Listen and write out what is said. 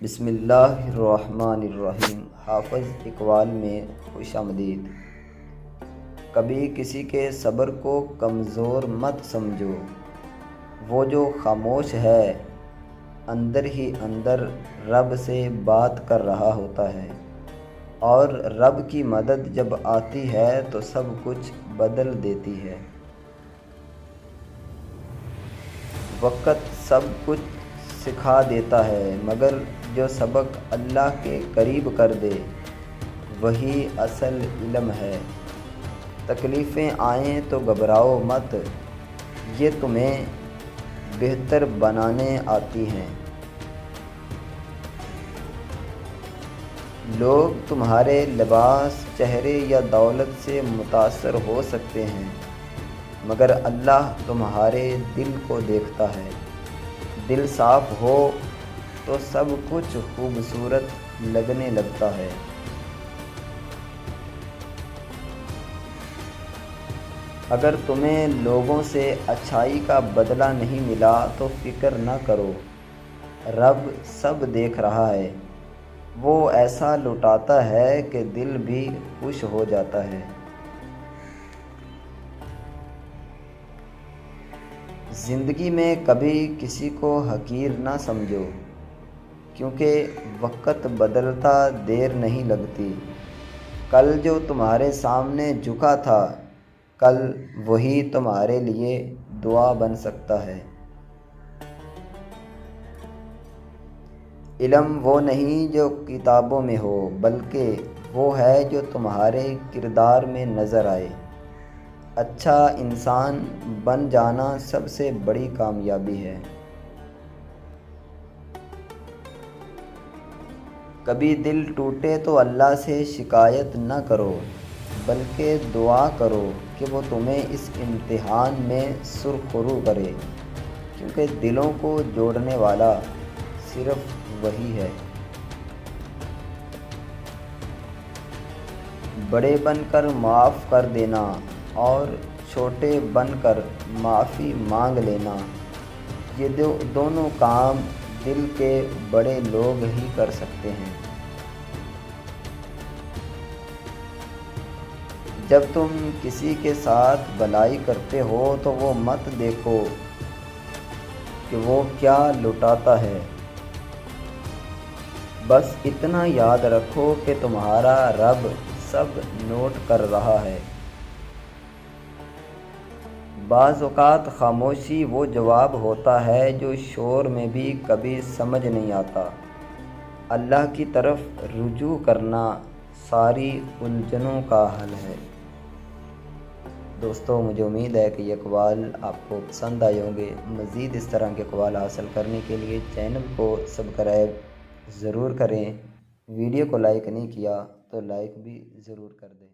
بسم اللہ الرحمن الرحیم۔ حافظ اقبال میں خوش آمدید۔ کبھی کسی کے صبر کو کمزور مت سمجھو، وہ جو خاموش ہے اندر ہی اندر رب سے بات کر رہا ہوتا ہے، اور رب کی مدد جب آتی ہے تو سب کچھ بدل دیتی ہے۔ وقت سب کچھ سکھا دیتا ہے، مگر جو سبق اللہ کے قریب کر دے وہی اصل علم ہے۔ تکلیفیں آئیں تو گھبراؤ مت، یہ تمہیں بہتر بنانے آتی ہیں۔ لوگ تمہارے لباس، چہرے یا دولت سے متاثر ہو سکتے ہیں، مگر اللہ تمہارے دل کو دیکھتا ہے۔ دل صاف ہو تو سب کچھ خوبصورت لگنے لگتا ہے۔ اگر تمہیں لوگوں سے اچھائی کا بدلہ نہیں ملا تو فکر نہ کرو، رب سب دیکھ رہا ہے۔ وہ ایسا لٹاتا ہے کہ دل بھی خوش ہو جاتا ہے۔ زندگی میں کبھی کسی کو حقیر نہ سمجھو، کیونکہ وقت بدلتا دیر نہیں لگتی۔ کل جو تمہارے سامنے جھکا تھا، کل وہی تمہارے لیے دعا بن سکتا ہے۔ علم وہ نہیں جو کتابوں میں ہو، بلکہ وہ ہے جو تمہارے کردار میں نظر آئے۔ اچھا انسان بن جانا سب سے بڑی کامیابی ہے۔ کبھی دل ٹوٹے تو اللہ سے شکایت نہ کرو، بلکہ دعا کرو کہ وہ تمہیں اس امتحان میں سرخرو کرے، کیونکہ دلوں کو جوڑنے والا صرف وہی ہے۔ بڑے بن کر معاف کر دینا اور چھوٹے بن کر معافی مانگ لینا، یہ دونوں کام دل کے بڑے لوگ ہی کر سکتے ہیں۔ جب تم کسی کے ساتھ بھلائی کرتے ہو تو وہ مت دیکھو کہ وہ کیا لٹاتا ہے، بس اتنا یاد رکھو کہ تمہارا رب سب نوٹ کر رہا ہے۔ بعض اوقات خاموشی وہ جواب ہوتا ہے جو شور میں بھی کبھی سمجھ نہیں آتا۔ اللہ کی طرف رجوع کرنا ساری الجھنوں کا حل ہے۔ دوستو، مجھے امید ہے کہ یہ اقوال آپ کو پسند آئے ہوں گے۔ مزید اس طرح کے اقوال حاصل کرنے کے لیے چینل کو سبسکرائب ضرور کریں۔ ویڈیو کو لائک نہیں کیا تو لائک بھی ضرور کر دیں۔